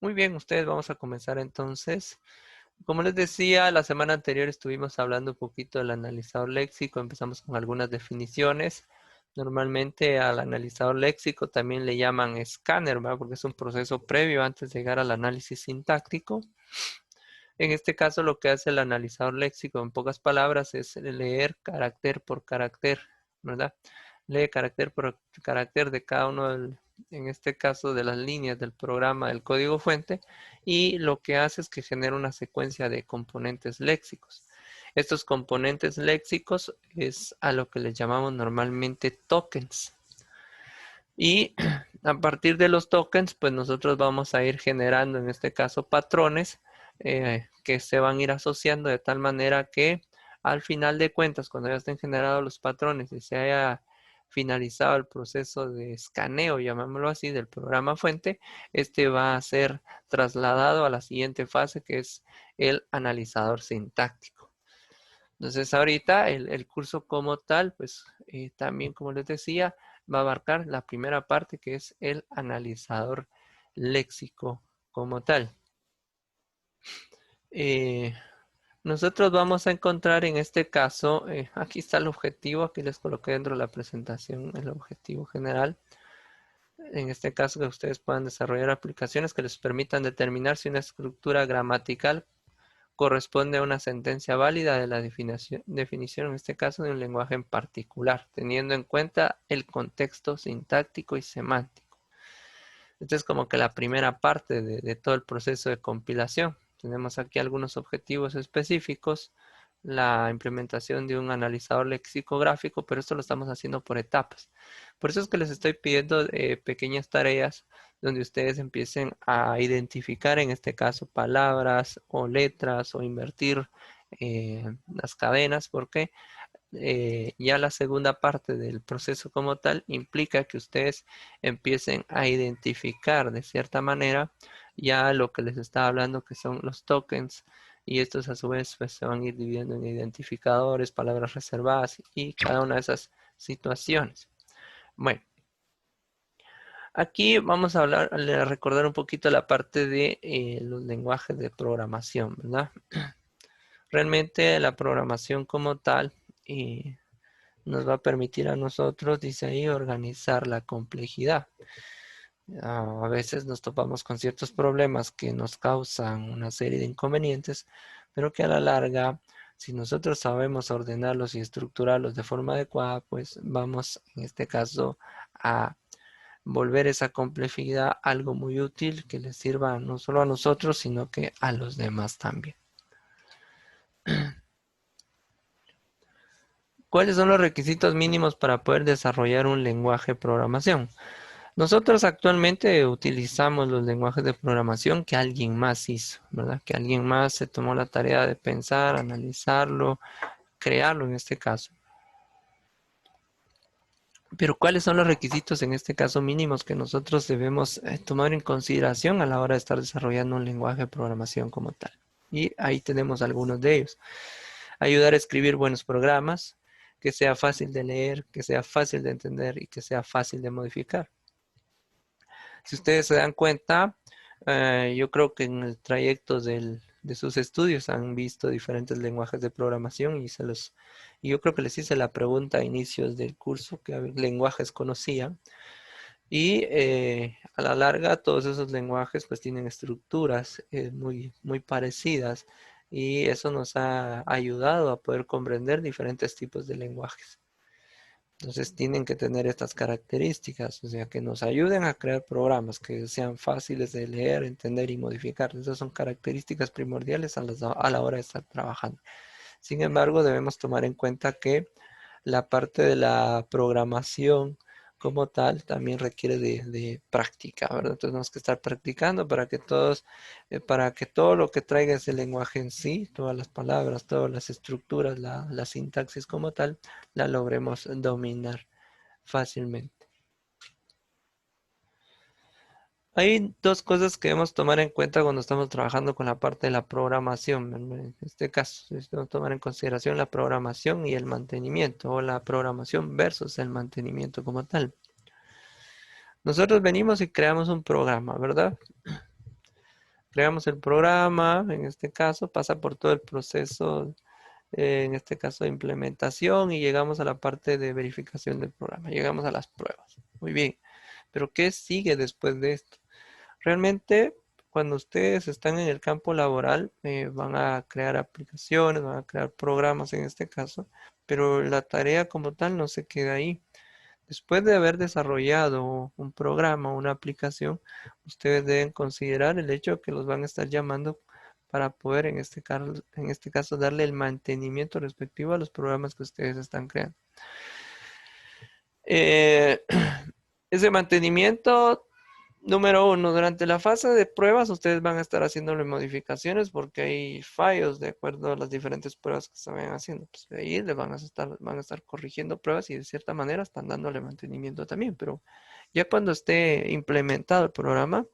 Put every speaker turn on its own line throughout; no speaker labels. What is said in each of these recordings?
Muy bien, ustedes vamos a comenzar entonces. Como les decía, la semana anterior estuvimos hablando un poquito del analizador léxico, empezamos con algunas definiciones. Normalmente al analizador léxico también le llaman escáner, ¿va? Porque es un proceso previo antes de llegar al análisis sintáctico. En este caso, lo que hace el analizador léxico, en pocas palabras, es leer carácter por carácter, ¿verdad? Lee carácter por carácter de cada uno, en este caso, de las líneas del programa del código fuente, y lo que hace es que genera una secuencia de componentes léxicos. Estos componentes léxicos es a lo que les llamamos normalmente tokens. Y a partir de los tokens, pues nosotros vamos a ir generando, en este caso, patrones que se van a ir asociando de tal manera que al final de cuentas, cuando ya estén generados los patrones y se haya finalizado el proceso de escaneo, llamémoslo así, del programa fuente, este va a ser trasladado a la siguiente fase, que es el analizador sintáctico. Entonces ahorita el curso como tal, pues también como les decía, va a abarcar la primera parte que es el analizador léxico como tal. Eh, Nosotros vamos a encontrar en este caso, aquí está el objetivo, aquí les coloqué dentro de la presentación el objetivo general. En este caso que ustedes puedan desarrollar aplicaciones que les permitan determinar si una estructura gramatical corresponde a una sentencia válida de la definición, en este caso, de un lenguaje en particular, teniendo en cuenta el contexto sintáctico y semántico. Esta es como que la primera parte de todo el proceso de compilación. Tenemos aquí algunos objetivos específicos, la implementación de un analizador lexicográfico, pero esto lo estamos haciendo por etapas. Por eso es que les estoy pidiendo pequeñas tareas donde ustedes empiecen a identificar, en este caso, palabras o letras o invertir las cadenas, porque ya la segunda parte del proceso como tal implica que ustedes empiecen a identificar de cierta manera ya lo que les estaba hablando, que son los tokens, y estos a su vez pues, se van a ir dividiendo en identificadores, palabras reservadas y cada una de esas situaciones. Bueno, aquí vamos a hablar, a recordar un poquito la parte de los lenguajes de programación, ¿verdad? Realmente la programación como tal nos va a permitir a nosotros, dice ahí, organizar la complejidad. A veces nos topamos con ciertos problemas que nos causan una serie de inconvenientes, pero que a la larga, si nosotros sabemos ordenarlos y estructurarlos de forma adecuada, pues vamos, en este caso, a volver esa complejidad algo muy útil que les sirva no solo a nosotros, sino que a los demás también. ¿Cuáles son los requisitos mínimos para poder desarrollar un lenguaje de programación? Nosotros actualmente utilizamos los lenguajes de programación que alguien más hizo, ¿verdad? Que alguien más se tomó la tarea de pensar, analizarlo, crearlo en este caso. Pero ¿cuáles son los requisitos en este caso mínimos que nosotros debemos tomar en consideración a la hora de estar desarrollando un lenguaje de programación como tal? Y ahí tenemos algunos de ellos. Ayudar a escribir buenos programas, que sea fácil de leer, que sea fácil de entender y que sea fácil de modificar. Si ustedes se dan cuenta, yo creo que en el trayecto de sus estudios han visto diferentes lenguajes de programación y yo creo que les hice la pregunta a inicios del curso, qué lenguajes conocían. Y a la larga todos esos lenguajes pues tienen estructuras muy parecidas y eso nos ha ayudado a poder comprender diferentes tipos de lenguajes. Entonces tienen que tener estas características, o sea, que nos ayuden a crear programas que sean fáciles de leer, entender y modificar. Esas son características primordiales a la hora de estar trabajando. Sin embargo, debemos tomar en cuenta que la parte de la programación como tal también requiere de práctica, ¿verdad? Entonces tenemos que estar practicando para que todo lo que traiga ese lenguaje en sí, todas las palabras, todas las estructuras, la sintaxis como tal, la logremos dominar fácilmente. Hay dos cosas que debemos tomar en cuenta cuando estamos trabajando con la parte de la programación. En este caso, debemos tomar en consideración la programación y el mantenimiento, o la programación versus el mantenimiento como tal. Nosotros venimos y creamos un programa, ¿verdad? Creamos el programa, en este caso, pasa por todo el proceso, en este caso de implementación, y llegamos a la parte de verificación del programa. Llegamos a las pruebas. Muy bien. Pero ¿qué sigue después de esto? Realmente, cuando ustedes están en el campo laboral, van a crear aplicaciones, van a crear programas en este caso, pero la tarea como tal no se queda ahí. Después de haber desarrollado un programa, una aplicación, ustedes deben considerar el hecho que los van a estar llamando para poder, en este caso, darle el mantenimiento respectivo a los programas que ustedes están creando. Eh, ese mantenimiento, número uno, durante la fase de pruebas, ustedes van a estar haciéndole modificaciones porque hay fallos de acuerdo a las diferentes pruebas que se vayan haciendo. Pues de ahí van a estar corrigiendo pruebas y de cierta manera están dándole mantenimiento también. Pero ya cuando esté implementado el programa,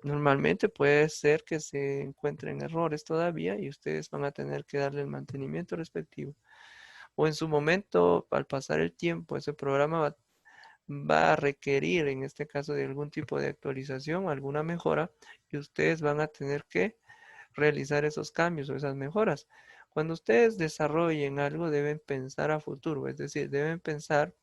normalmente puede ser que se encuentren errores todavía y ustedes van a tener que darle el mantenimiento respectivo. O en su momento, al pasar el tiempo, ese programa va a requerir, en este caso, de algún tipo de actualización, alguna mejora, y ustedes van a tener que realizar esos cambios o esas mejoras. Cuando ustedes desarrollen algo, deben pensar a futuro, es decir, deben pensar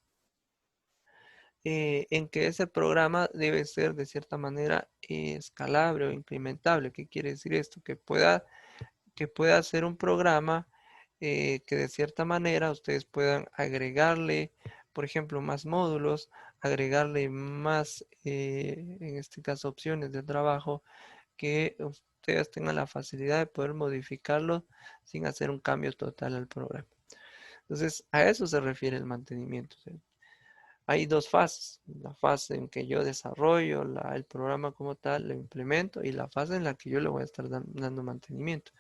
en que ese programa debe ser de cierta manera escalable o incrementable. ¿Qué quiere decir esto? Que pueda ser un programa que de cierta manera ustedes puedan agregarle, por ejemplo, más módulos, agregarle más, en este caso, opciones de trabajo, que ustedes tengan la facilidad de poder modificarlo sin hacer un cambio total al programa. Entonces, a eso se refiere el mantenimiento. ¿Sí? Hay dos fases, la fase en que yo desarrollo el programa como tal, lo implemento, y la fase en la que yo le voy a estar dando mantenimiento.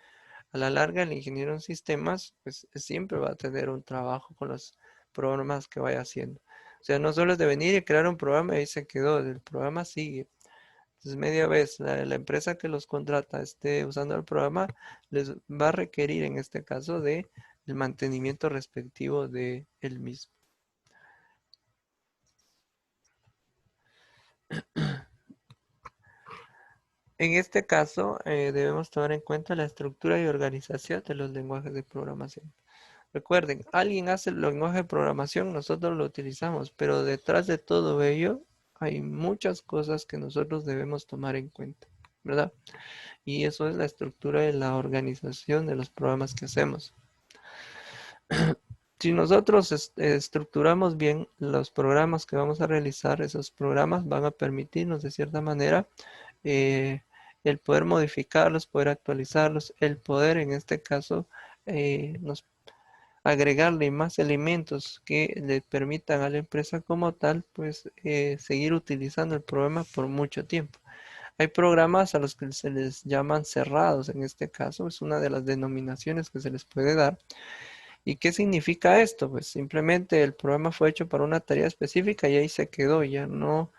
A la larga, el ingeniero en sistemas pues siempre va a tener un trabajo con los programas que vaya haciendo. O sea, no solo es de venir y crear un programa y ahí se quedó, el programa sigue. Entonces, media vez la empresa que los contrata esté usando el programa, les va a requerir en este caso de el mantenimiento respectivo de él mismo. En este caso, debemos tomar en cuenta la estructura y organización de los lenguajes de programación. Recuerden, alguien hace el lenguaje de programación, nosotros lo utilizamos, pero detrás de todo ello hay muchas cosas que nosotros debemos tomar en cuenta, ¿verdad? Y eso es la estructura de la organización de los programas que hacemos. Si nosotros estructuramos bien los programas que vamos a realizar, esos programas van a permitirnos de cierta manera eh, el poder modificarlos, poder actualizarlos, el poder en este caso nos agregarle más elementos que le permitan a la empresa como tal, pues seguir utilizando el programa por mucho tiempo. Hay programas a los que se les llaman cerrados, en este caso es una de las denominaciones que se les puede dar. ¿Y qué significa esto? Pues simplemente el programa fue hecho para una tarea específica y ahí se quedó, ya no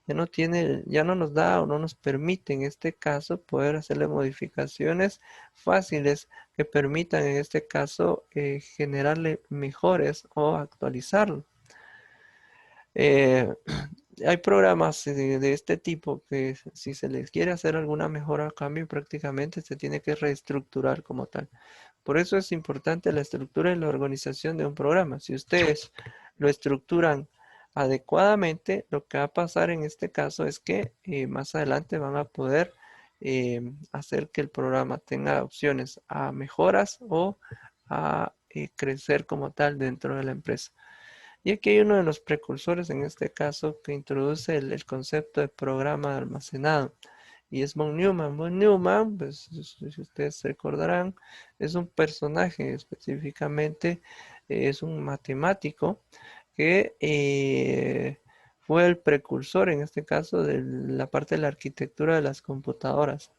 nos da o no nos permite en este caso poder hacerle modificaciones fáciles que permitan en este caso generarle mejores o actualizarlo. Eh, hay programas de este tipo que si se les quiere hacer alguna mejora o cambio, prácticamente se tiene que reestructurar como tal. Por eso es importante la estructura y la organización de un programa. Si ustedes lo estructuran adecuadamente, lo que va a pasar en este caso es que más adelante van a poder hacer que el programa tenga opciones a mejoras o a crecer como tal dentro de la empresa. Y aquí hay uno de los precursores en este caso que introduce el concepto de programa almacenado. Y es von Neumann. Von Neumann, pues, si ustedes recordarán, es un personaje específicamente, es un matemático que fue el precursor en este caso de la parte de la arquitectura de las computadoras.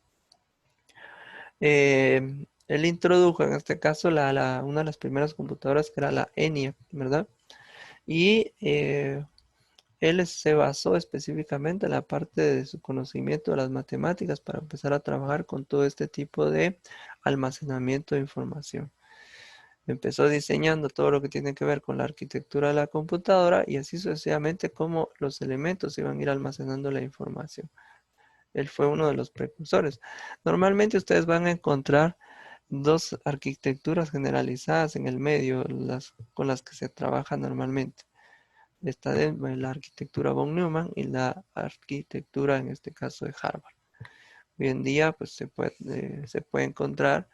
Él introdujo en este caso una de las primeras computadoras que era la ENIAC, ¿verdad? Y él se basó específicamente en la parte de su conocimiento de las matemáticas para empezar a trabajar con todo este tipo de almacenamiento de información. Empezó diseñando todo lo que tiene que ver con la arquitectura de la computadora y así sucesivamente como los elementos iban a ir almacenando la información. Él fue uno de los precursores. Normalmente ustedes van a encontrar dos arquitecturas generalizadas en el medio, con las que se trabaja normalmente. Está la arquitectura von Neumann y la arquitectura, en este caso, de Harvard. Hoy en día, pues se puede encontrar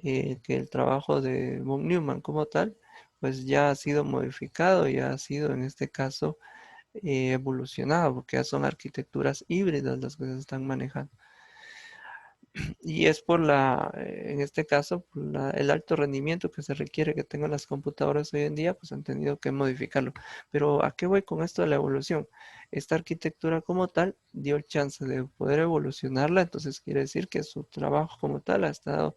que el trabajo de von Neumann como tal, pues ya ha sido modificado, ya ha sido, en este caso, evolucionado, porque ya son arquitecturas híbridas las que se están manejando. Y es en este caso, el alto rendimiento que se requiere que tengan las computadoras hoy en día, pues han tenido que modificarlo. Pero ¿a qué voy con esto de la evolución? Esta arquitectura como tal dio el chance de poder evolucionarla, entonces quiere decir que su trabajo como tal ha estado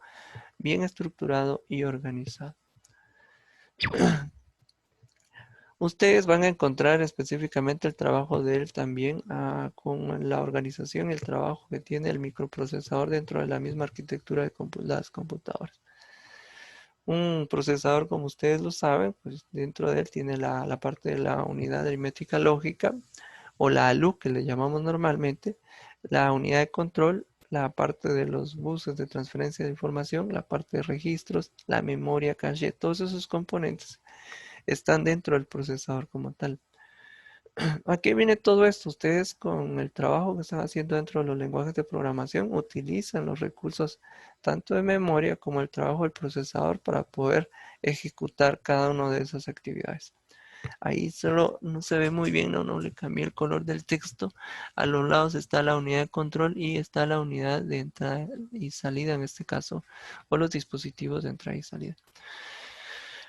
bien estructurado y organizado. Ustedes van a encontrar específicamente el trabajo de él también con la organización y el trabajo que tiene el microprocesador dentro de la misma arquitectura de las computadoras. Un procesador, como ustedes lo saben, pues dentro de él tiene la parte de la unidad aritmética lógica o la ALU que le llamamos normalmente, la unidad de control, la parte de los buses de transferencia de información, la parte de registros, la memoria caché, todos esos componentes están dentro del procesador como tal. ¿A qué viene todo esto? Ustedes con el trabajo que están haciendo dentro de los lenguajes de programación utilizan los recursos tanto de memoria como el trabajo del procesador para poder ejecutar cada una de esas actividades. Ahí solo no se ve muy bien, no le cambié el color del texto. A los lados está la unidad de control y está la unidad de entrada y salida en este caso, o los dispositivos de entrada y salida.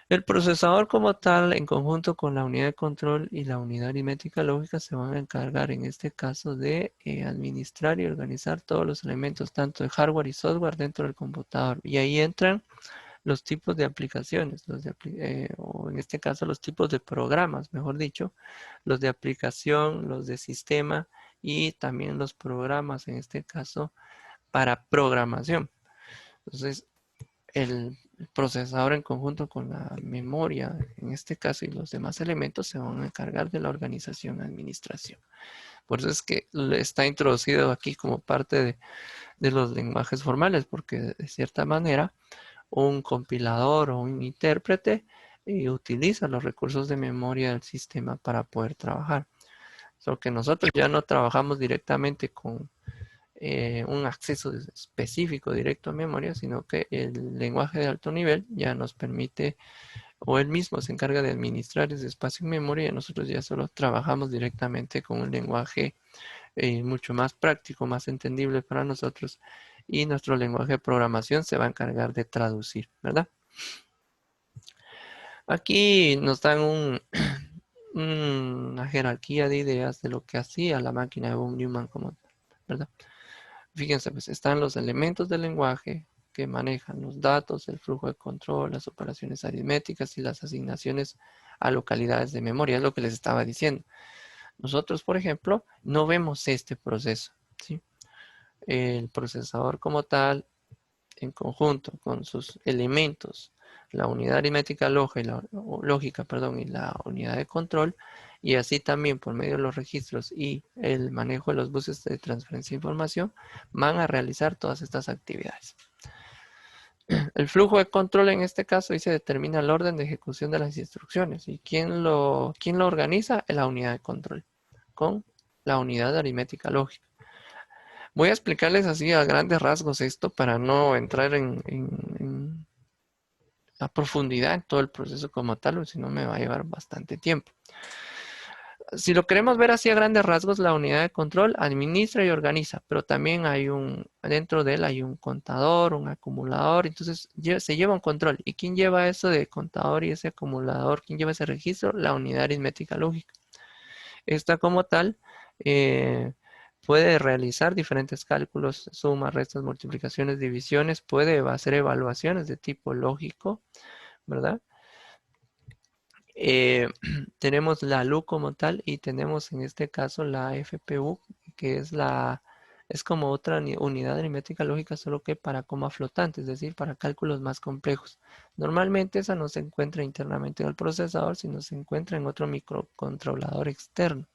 El procesador como tal, en conjunto con la unidad de control y la unidad aritmética lógica, se van a encargar en este caso de administrar y organizar todos los elementos, tanto de hardware y software dentro del computador. Y ahí entran los tipos de aplicaciones, o en este caso los tipos de programas, mejor dicho, los de aplicación, los de sistema y también los programas, en este caso, para programación. Entonces, el procesador en conjunto con la memoria, en este caso, y los demás elementos se van a encargar de la organización y administración. Por eso es que está introducido aquí como parte de los lenguajes formales, porque de cierta manera un compilador o un intérprete utiliza los recursos de memoria del sistema para poder trabajar. Solo que nosotros ya no trabajamos directamente con un acceso específico directo a memoria, sino que el lenguaje de alto nivel ya nos permite, o él mismo se encarga de administrar ese espacio en memoria y nosotros ya solo trabajamos directamente con un lenguaje mucho más práctico, más entendible para nosotros y nuestro lenguaje de programación se va a encargar de traducir, ¿verdad? Aquí nos dan una jerarquía de ideas de lo que hacía la máquina de von Neumann, ¿verdad? Fíjense, pues están los elementos del lenguaje que manejan los datos, el flujo de control, las operaciones aritméticas y las asignaciones a localidades de memoria, es lo que les estaba diciendo. Nosotros, por ejemplo, no vemos este proceso, ¿sí? El procesador como tal, en conjunto con sus elementos, la unidad aritmética lógica, y la unidad de control, y así también por medio de los registros y el manejo de los buses de transferencia de información, van a realizar todas estas actividades. El flujo de control en este caso ahí se determina el orden de ejecución de las instrucciones. ¿Y quién lo organiza? La unidad de control, con la unidad de aritmética lógica. Voy a explicarles así a grandes rasgos esto para no entrar en la profundidad en todo el proceso como tal, o si no me va a llevar bastante tiempo. Si lo queremos ver así a grandes rasgos, la unidad de control administra y organiza, pero también dentro de él hay un contador, un acumulador, entonces se lleva un control. ¿Y quién lleva eso de contador y ese acumulador? ¿Quién lleva ese registro? La unidad aritmética lógica. Esta como tal puede realizar diferentes cálculos, sumas, restas, multiplicaciones, divisiones, puede hacer evaluaciones de tipo lógico, ¿verdad? Tenemos la LU como tal y tenemos en este caso la FPU, que es como otra unidad aritmética lógica, solo que para coma flotante, es decir, para cálculos más complejos. Normalmente esa no se encuentra internamente en el procesador, sino se encuentra en otro microcontrolador externo.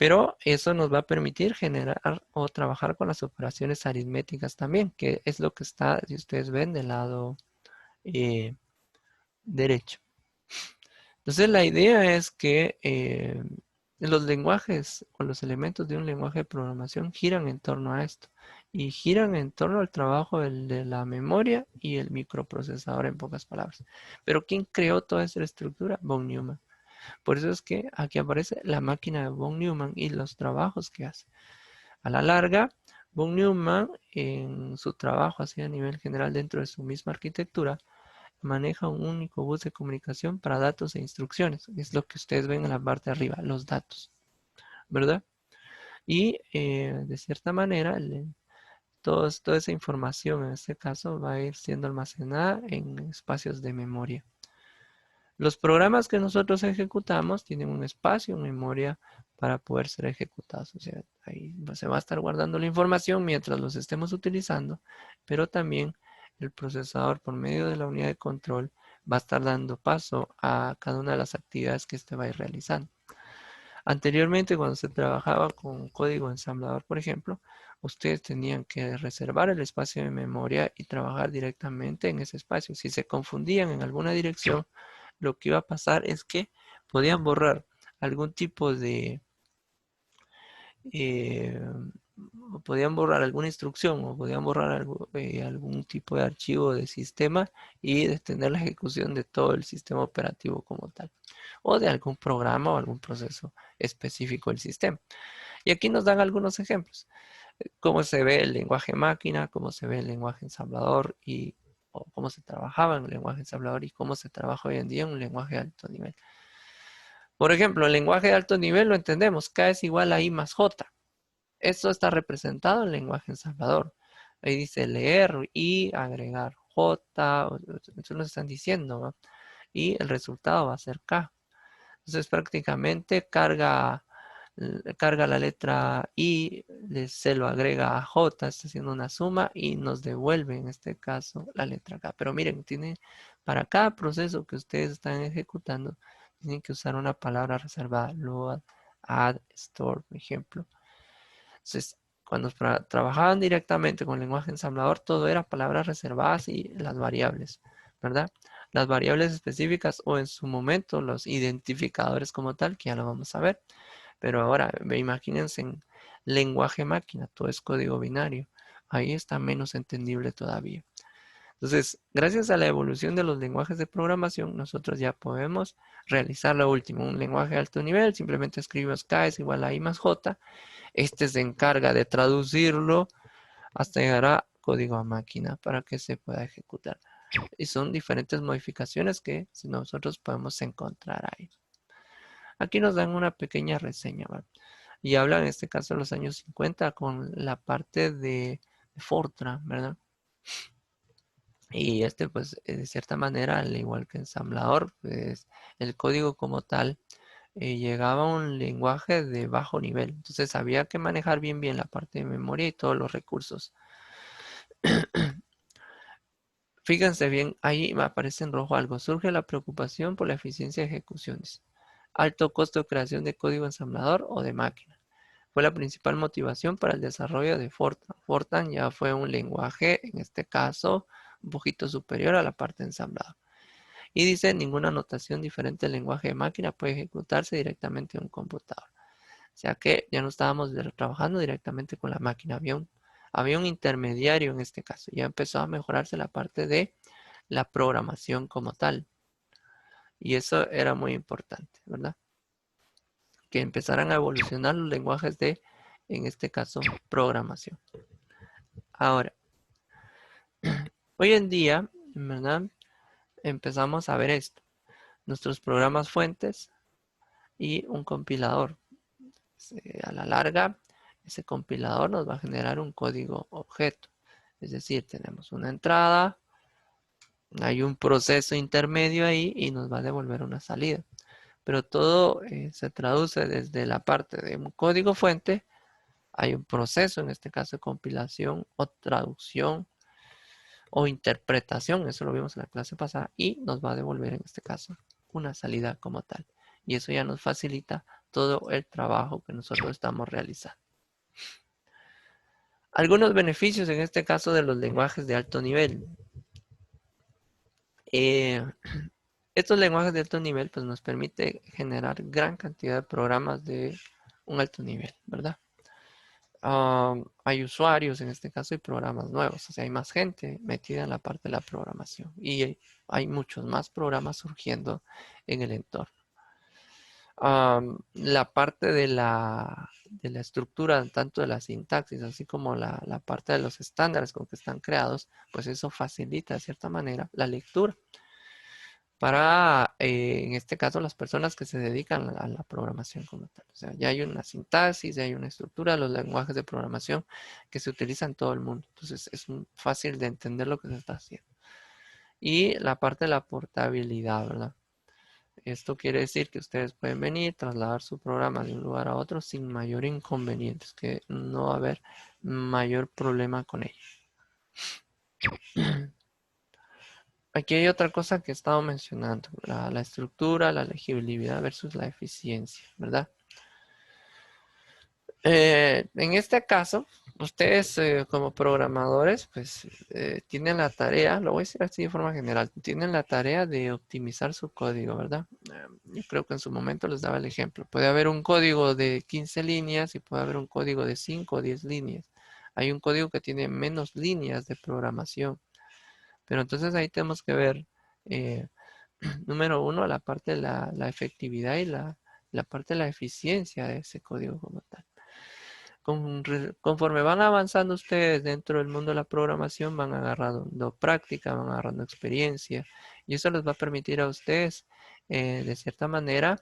Pero eso nos va a permitir generar o trabajar con las operaciones aritméticas también, que es lo que está, si ustedes ven, del lado eh, derecho. Entonces la idea es que los lenguajes o los elementos de un lenguaje de programación giran en torno a esto y giran en torno al trabajo de la memoria y el microprocesador en pocas palabras. Pero ¿quién creó toda esa estructura? Von Neumann. Por eso es que aquí aparece la máquina de von Neumann y los trabajos que hace. A la larga, von Neumann en su trabajo así a nivel general dentro de su misma arquitectura maneja un único bus de comunicación para datos e instrucciones. Es lo que ustedes ven en la parte de arriba, los datos, ¿verdad? Y de cierta manera, toda esa información en este caso va a ir siendo almacenada en espacios de memoria. Los programas que nosotros ejecutamos tienen un espacio en memoria para poder ser ejecutados. O sea, ahí se va a estar guardando la información mientras los estemos utilizando, pero también el procesador por medio de la unidad de control va a estar dando paso a cada una de las actividades que este va a ir realizando. Anteriormente, cuando se trabajaba con código ensamblador, por ejemplo, ustedes tenían que reservar el espacio de memoria y trabajar directamente en ese espacio. Si se confundían en alguna dirección, lo que iba a pasar es que podían borrar algún tipo de, eh, podían borrar alguna instrucción o podían borrar algún tipo de archivo de sistema y detener la ejecución de todo el sistema operativo como tal, o de algún programa o algún proceso específico del sistema. Y aquí nos dan algunos ejemplos, cómo se ve el lenguaje máquina, cómo se ve el lenguaje ensamblador y o cómo se trabajaba en el lenguaje ensamblador y cómo se trabaja hoy en día en un lenguaje de alto nivel. Por ejemplo, el lenguaje de alto nivel lo entendemos, K es igual a I más J. Esto está representado en el lenguaje ensamblador. Ahí dice leer y agregar J, eso nos están diciendo, ¿no? Y el resultado va a ser K. Entonces prácticamente carga la letra I, se lo agrega a J, está haciendo una suma y nos devuelve en este caso la letra K. Pero miren, para cada proceso que ustedes están ejecutando, tienen que usar una palabra reservada, load, add, store, por ejemplo. Entonces, cuando trabajaban directamente con el lenguaje ensamblador, todo era palabras reservadas y las variables, ¿verdad? Las variables específicas o en su momento los identificadores como tal, que ya lo vamos a ver. Pero ahora, imagínense en lenguaje máquina, todo es código binario. Ahí está menos entendible todavía. Entonces, gracias a la evolución de los lenguajes de programación, nosotros ya podemos realizar lo último. Un lenguaje de alto nivel, simplemente escribimos K es igual a I más J. Este se encarga de traducirlo hasta llegar a código a máquina para que se pueda ejecutar. Y son diferentes modificaciones que nosotros podemos encontrar ahí. Aquí nos dan una pequeña reseña, ¿vale? Y hablan en este caso de los años 50 con la parte de Fortran, ¿verdad? Y pues, de cierta manera, al igual que ensamblador, pues, el código como tal llegaba a un lenguaje de bajo nivel. Entonces, había que manejar bien la parte de memoria y todos los recursos. Fíjense bien, ahí me aparece en rojo algo. Surge la preocupación por la eficiencia de ejecuciones. Alto costo de creación de código ensamblador o de máquina. Fue la principal motivación para el desarrollo de Fortran. Fortran ya fue un lenguaje, en este caso, un poquito superior a la parte ensamblada. Y dice, ninguna notación diferente del lenguaje de máquina puede ejecutarse directamente en un computador. O sea que ya no estábamos trabajando directamente con la máquina, había un intermediario en este caso. Ya empezó a mejorarse la parte de la programación como tal. Y eso era muy importante, ¿verdad? Que empezaran a evolucionar los lenguajes de, en este caso, programación. Ahora, hoy en día, ¿verdad? Empezamos a ver esto. Nuestros programas fuentes y un compilador. A la larga, ese compilador nos va a generar un código objeto. Es decir, tenemos una entrada, hay un proceso intermedio ahí y nos va a devolver una salida. Pero todo se traduce desde la parte de un código fuente. Hay un proceso, en este caso de compilación o traducción o interpretación, eso lo vimos en la clase pasada, y nos va a devolver en este caso una salida como tal. Y eso ya nos facilita todo el trabajo que nosotros estamos realizando. Algunos beneficios en este caso de los lenguajes de alto nivel. Estos lenguajes de alto nivel pues nos permite generar gran cantidad de programas de un alto nivel, ¿verdad? Hay usuarios en este caso y programas nuevos, o sea, hay más gente metida en la parte de la programación y hay muchos más programas surgiendo en el entorno. La parte de la estructura, tanto de la sintaxis, así como la parte de los estándares con que están creados, pues eso facilita de cierta manera la lectura para, en este caso, las personas que se dedican a la programación como tal. O sea, ya hay una sintaxis, ya hay una estructura de los lenguajes de programación que se utilizan en todo el mundo. Entonces, es fácil de entender lo que se está haciendo. Y la parte de la portabilidad, ¿verdad? Esto quiere decir que ustedes pueden venir, trasladar su programa de un lugar a otro sin mayor inconveniente, que no va a haber mayor problema con ello. Aquí hay otra cosa que he estado mencionando, la estructura, la legibilidad versus la eficiencia, ¿verdad? En este caso, ustedes como programadores, pues tienen la tarea, lo voy a decir así de forma general, tienen la tarea de optimizar su código, ¿verdad? Yo creo que en su momento les daba el ejemplo. Puede haber un código de 15 líneas y puede haber un código de 5 o 10 líneas. Hay un código que tiene menos líneas de programación. Pero entonces ahí tenemos que ver, eh, número uno, la parte de la efectividad y la parte de la eficiencia de ese código como tal. Conforme van avanzando ustedes dentro del mundo de la programación, van agarrando práctica, van agarrando experiencia y eso les va a permitir a ustedes, de cierta manera,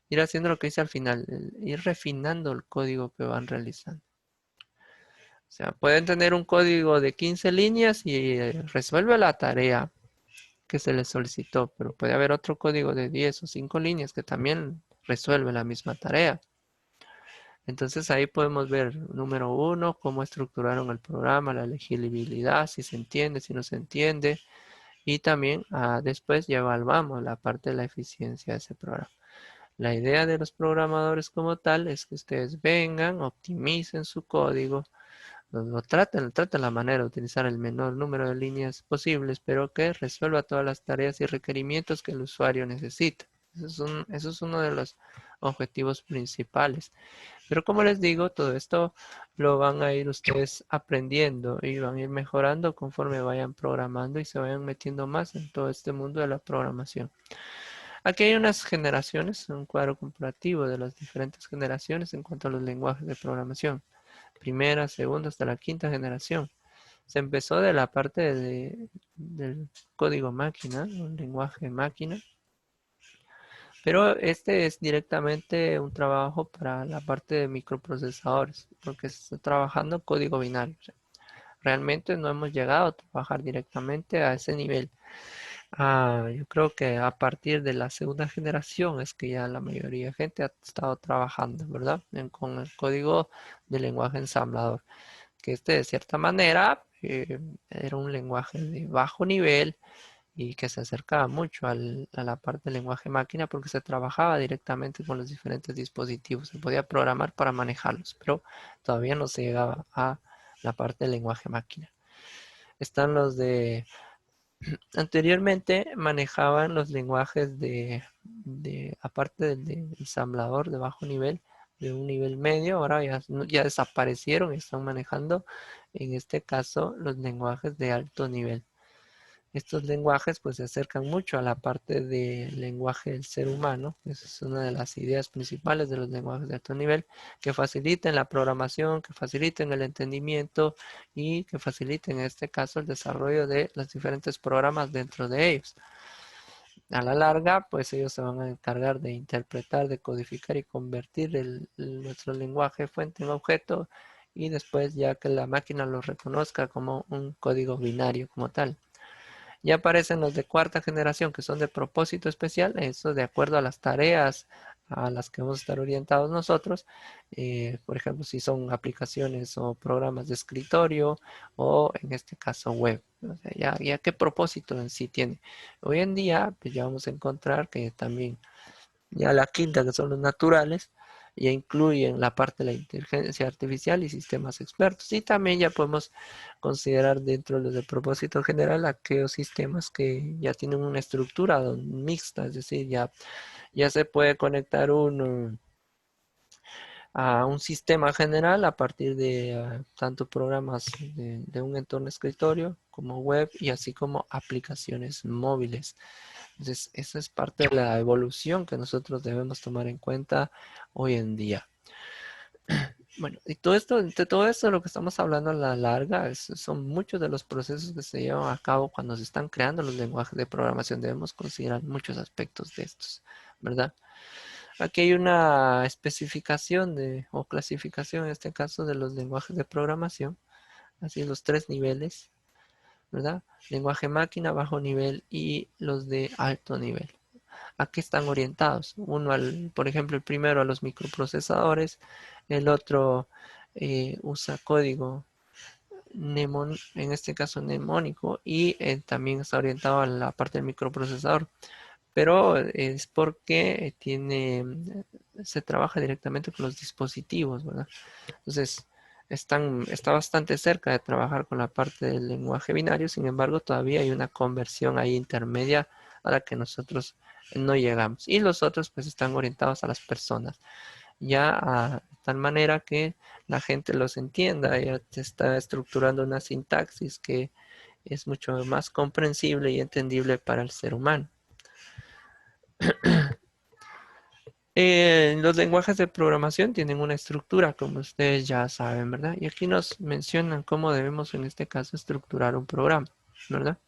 ir haciendo lo que dice al final, ir refinando el código que van realizando. O sea, pueden tener un código de 15 líneas y resuelve la tarea que se les solicitó, pero puede haber otro código de 10 o 5 líneas que también resuelve la misma tarea. Entonces ahí podemos ver, número uno, cómo estructuraron el programa, la legibilidad, si se entiende, si no se entiende. Y también después ya evaluamos la parte de la eficiencia de ese programa. La idea de los programadores como tal es que ustedes vengan, optimicen su código, traten la manera de utilizar el menor número de líneas posibles, pero que resuelva todas las tareas y requerimientos que el usuario necesita. Eso es uno de los objetivos principales. Pero como les digo, todo esto lo van a ir ustedes aprendiendo y van a ir mejorando conforme vayan programando y se vayan metiendo más en todo este mundo de la programación. Aquí hay unas generaciones, un cuadro comparativo de las diferentes generaciones en cuanto a los lenguajes de programación. Primera, segunda, hasta la quinta generación. Se empezó de la parte del código máquina, un lenguaje máquina, pero este es directamente un trabajo para la parte de microprocesadores, porque se está trabajando código binario. Realmente no hemos llegado a trabajar directamente a ese nivel. Yo creo que a partir de la segunda generación es que ya la mayoría de gente ha estado trabajando, ¿verdad? Con el código de lenguaje ensamblador, que de cierta manera era un lenguaje de bajo nivel y que se acercaba mucho a la parte del lenguaje máquina porque se trabajaba directamente con los diferentes dispositivos, se podía programar para manejarlos, pero todavía no se llegaba a la parte del lenguaje máquina. Están los de anteriormente manejaban los lenguajes aparte del ensamblador de bajo nivel, de un nivel medio, ahora ya desaparecieron y están manejando, en este caso, los lenguajes de alto nivel. Estos lenguajes pues se acercan mucho a la parte del lenguaje del ser humano. Esa es una de las ideas principales de los lenguajes de alto nivel, que faciliten la programación, que faciliten el entendimiento y que faciliten en este caso el desarrollo de los diferentes programas dentro de ellos. A la larga, pues ellos se van a encargar de interpretar, de codificar y convertir nuestro lenguaje fuente en objeto y después ya que la máquina lo reconozca como un código binario como tal. Ya aparecen los de cuarta generación que son de propósito especial, eso de acuerdo a las tareas a las que vamos a estar orientados nosotros. Por ejemplo, si son aplicaciones o programas de escritorio o en este caso web. O sea, ya qué propósito en sí tiene. Hoy en día, pues ya vamos a encontrar que también ya la quinta, que son los naturales, ya incluyen la parte de la inteligencia artificial y sistemas expertos. Y también ya podemos considerar dentro del propósito general aquellos sistemas que ya tienen una estructura mixta, es decir, ya se puede conectar a un sistema general a partir de tanto programas de un entorno escritorio como web y así como aplicaciones móviles. Entonces, esa es parte de la evolución que nosotros debemos tomar en cuenta hoy en día. Bueno, y todo esto, de todo esto de lo que estamos hablando a la larga, son muchos de los procesos que se llevan a cabo cuando se están creando los lenguajes de programación. Debemos considerar muchos aspectos de estos, ¿verdad? Aquí hay una especificación o clasificación en este caso de los lenguajes de programación, así los 3 niveles, ¿verdad? Lenguaje máquina, bajo nivel y los de alto nivel. ¿A qué están orientados? Uno, por ejemplo, el primero a los microprocesadores, el otro usa código en este caso mnemónico, y también está orientado a la parte del microprocesador, pero es porque se trabaja directamente con los dispositivos, ¿verdad? Entonces, está bastante cerca de trabajar con la parte del lenguaje binario. Sin embargo, todavía hay una conversión ahí intermedia a la que nosotros no llegamos. Y los otros pues están orientados a las personas, ya a tal manera que la gente los entienda, ya se está estructurando una sintaxis que es mucho más comprensible y entendible para el ser humano. Los lenguajes de programación tienen una estructura, como ustedes ya saben, ¿verdad? Y aquí nos mencionan cómo debemos, en este caso, estructurar un programa, ¿verdad?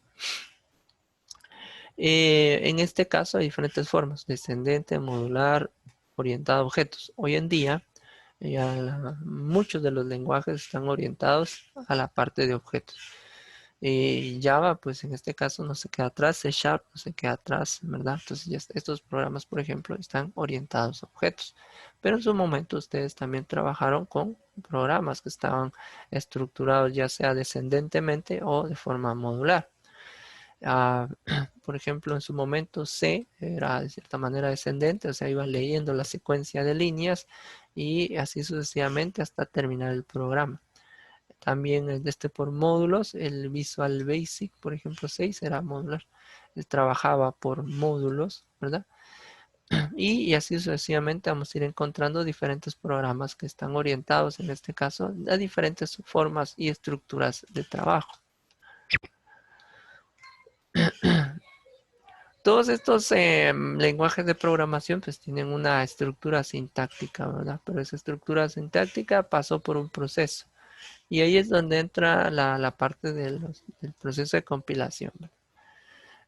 En este caso hay diferentes formas: descendente, modular, orientado a objetos. Hoy en día, muchos de los lenguajes están orientados a la parte de objetos. Java, pues en este caso no se queda atrás, C# no se queda atrás, ¿verdad? Entonces ya estos programas, por ejemplo, están orientados a objetos. Pero en su momento ustedes también trabajaron con programas que estaban estructurados ya sea descendentemente o de forma modular. Ah, por ejemplo, en su momento C era de cierta manera descendente, o sea, iba leyendo la secuencia de líneas y así sucesivamente hasta terminar el programa. También por módulos, el Visual Basic, por ejemplo, 6 era modular. Él trabajaba por módulos, ¿verdad? Y así sucesivamente vamos a ir encontrando diferentes programas que están orientados, en este caso, a diferentes formas y estructuras de trabajo. Todos estos lenguajes de programación pues tienen una estructura sintáctica, ¿verdad? Pero esa estructura sintáctica pasó por un proceso. Y ahí es donde entra la parte del proceso de compilación, ¿verdad?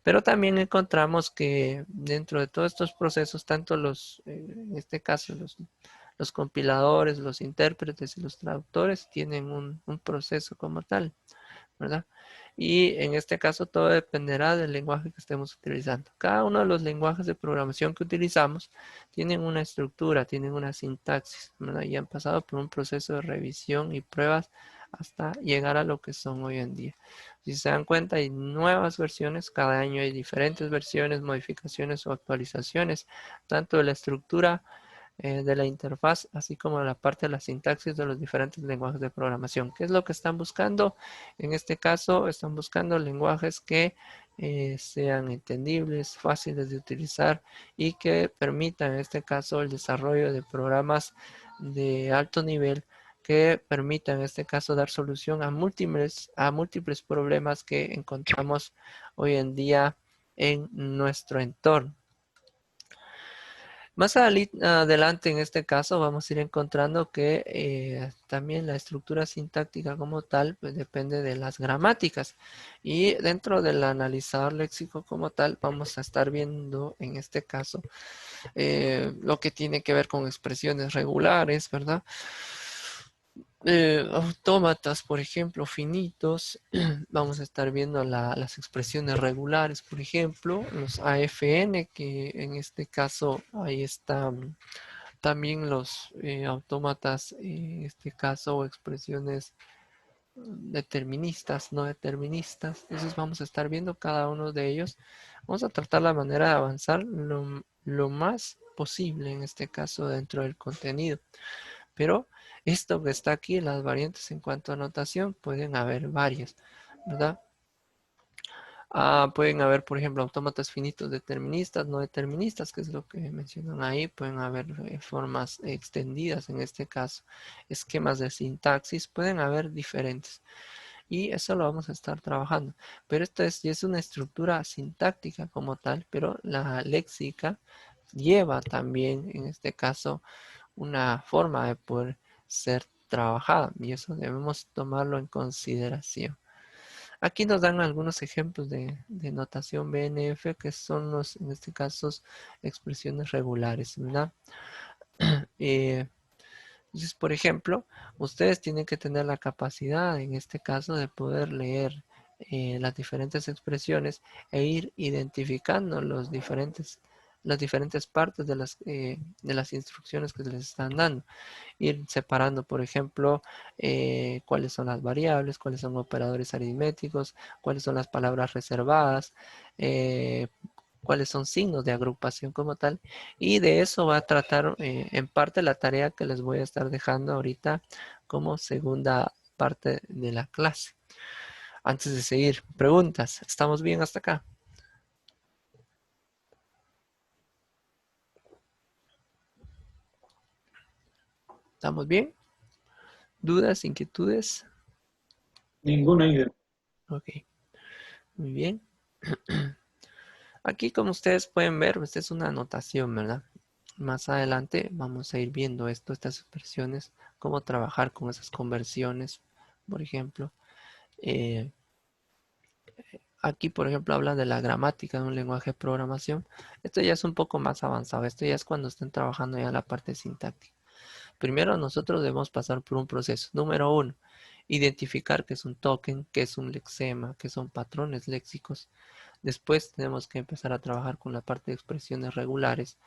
Pero también encontramos que dentro de todos estos procesos, tanto en este caso, los compiladores, los intérpretes y los traductores tienen un proceso como tal, ¿verdad? Y en este caso todo dependerá del lenguaje que estemos utilizando. Cada uno de los lenguajes de programación que utilizamos tienen una estructura, tienen una sintaxis, ¿verdad? Y han pasado por un proceso de revisión y pruebas hasta llegar a lo que son hoy en día. Si se dan cuenta, hay nuevas versiones, cada año hay diferentes versiones, modificaciones o actualizaciones, tanto de la estructura de la interfaz, así como de la parte de la sintaxis de los diferentes lenguajes de programación. ¿Qué es lo que están buscando? En este caso, están buscando lenguajes que sean entendibles, fáciles de utilizar y que permitan, en este caso, el desarrollo de programas de alto nivel que permitan, en este caso, dar solución a múltiples problemas que encontramos hoy en día en nuestro entorno. Más adelante, en este caso, vamos a ir encontrando que también la estructura sintáctica como tal pues, depende de las gramáticas. Y dentro del analizador léxico como tal, vamos a estar viendo en este caso lo que tiene que ver con expresiones regulares, ¿verdad? Autómatas, por ejemplo, finitos. Vamos a estar viendo las expresiones regulares, por ejemplo, los AFN, que en este caso ahí están también los autómatas, en este caso, o expresiones deterministas, no deterministas. Entonces vamos a estar viendo cada uno de ellos. Vamos a tratar la manera de avanzar lo más posible en este caso dentro del contenido. Pero esto que está aquí, las variantes en cuanto a notación, pueden haber varias, ¿verdad? Pueden haber, por ejemplo, autómatas finitos deterministas, no deterministas, que es lo que mencionan ahí. Pueden haber formas extendidas en este caso. Esquemas de sintaxis, pueden haber diferentes. Y eso lo vamos a estar trabajando. Pero esto ya es una estructura sintáctica como tal, pero la léxica lleva también, en este caso, una forma de poder ser trabajada. Y eso debemos tomarlo en consideración. Aquí nos dan algunos ejemplos de notación BNF, que son en este caso, expresiones regulares, ¿verdad? Entonces, por ejemplo, ustedes tienen que tener la capacidad, en este caso, de poder leer las diferentes expresiones e ir identificando las diferentes partes de las instrucciones que les están dando. Ir separando, por ejemplo, cuáles son las variables, cuáles son operadores aritméticos, cuáles son las palabras reservadas, eh, cuáles son signos de agrupación como tal. Y de eso va a tratar en parte la tarea que les voy a estar dejando ahorita como segunda parte de la clase. Antes de seguir, preguntas. ¿Estamos bien hasta acá? ¿Estamos bien? ¿Dudas, inquietudes?
Ninguna idea.
Ok, muy bien. Aquí, como ustedes pueden ver, esta es una anotación, ¿verdad? Más adelante vamos a ir viendo estas expresiones, cómo trabajar con esas conversiones, por ejemplo. Eh, Aquí, por ejemplo, habla de la gramática de un lenguaje de programación. Esto ya es un poco más avanzado. Esto ya es cuando estén trabajando ya la parte sintáctica. Primero, nosotros debemos pasar por un proceso. Número uno, identificar qué es un token, qué es un lexema, qué son patrones léxicos. Después tenemos que empezar a trabajar con la parte de expresiones regulares,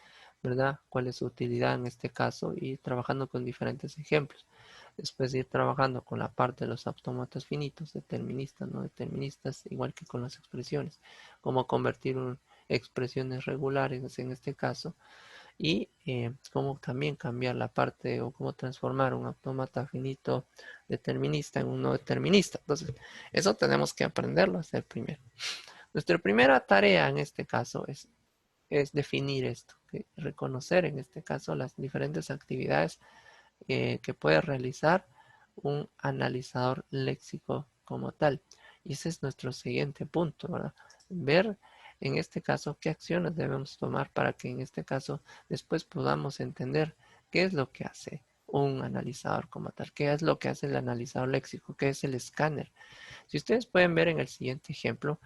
¿verdad? ¿Cuál es su utilidad en este caso? Y trabajando con diferentes ejemplos. Después de ir trabajando con la parte de los autómatas finitos, deterministas, no deterministas, igual que con las expresiones, cómo convertir expresiones regulares en este caso, y cómo también cambiar la parte o cómo transformar un autómata finito determinista en un no determinista. Entonces, eso tenemos que aprenderlo a hacer primero. Nuestra primera tarea en este caso es definir esto, reconocer en este caso las diferentes actividades que puede realizar un analizador léxico como tal. Y ese es nuestro siguiente punto, ¿verdad? Ver en este caso qué acciones debemos tomar para que en este caso después podamos entender qué es lo que hace un analizador como tal, qué es lo que hace el analizador léxico, qué es el escáner. Si ustedes pueden ver en el siguiente ejemplo,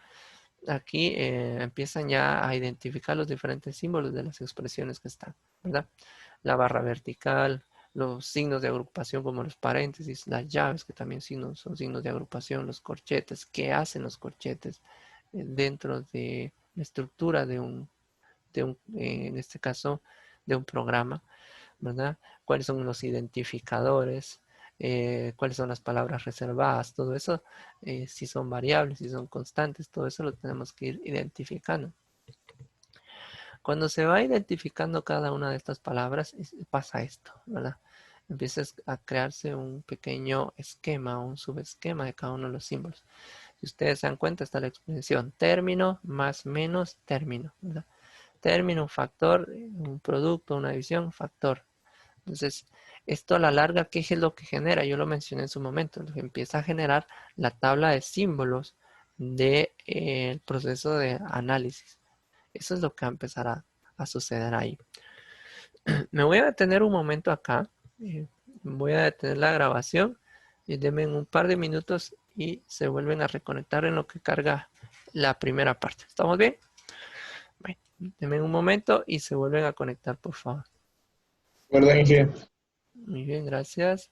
aquí empiezan ya a identificar los diferentes símbolos de las expresiones que están, ¿verdad? La barra vertical, los signos de agrupación como los paréntesis, las llaves que también son signos de agrupación, los corchetes, qué hacen los corchetes dentro de la estructura en este caso, de un programa, ¿verdad? ¿Cuáles son los identificadores? Cuáles son las palabras reservadas, todo eso, si son variables, si son constantes, todo eso lo tenemos que ir identificando. Cuando se va identificando cada una de estas palabras, pasa esto, ¿verdad? Empieza a crearse un pequeño esquema, un subesquema de cada uno de los símbolos. Si ustedes se dan cuenta, está la expresión término más menos término, ¿verdad? Término, un factor, un producto, una división, factor. Entonces, esto a la larga, ¿qué es lo que genera? Yo lo mencioné en su momento, lo que empieza a generar la tabla de símbolos del proceso de análisis. Eso es lo que va a empezar a suceder ahí. Me voy a detener un momento acá. eh, Voy a detener la grabación y denme un par de minutos y se vuelven a reconectar en lo que carga la primera parte. ¿Estamos bien? Bueno, denme un momento y se vuelven a conectar, por favor.
¿Verdad, Inge?
Muy bien, gracias.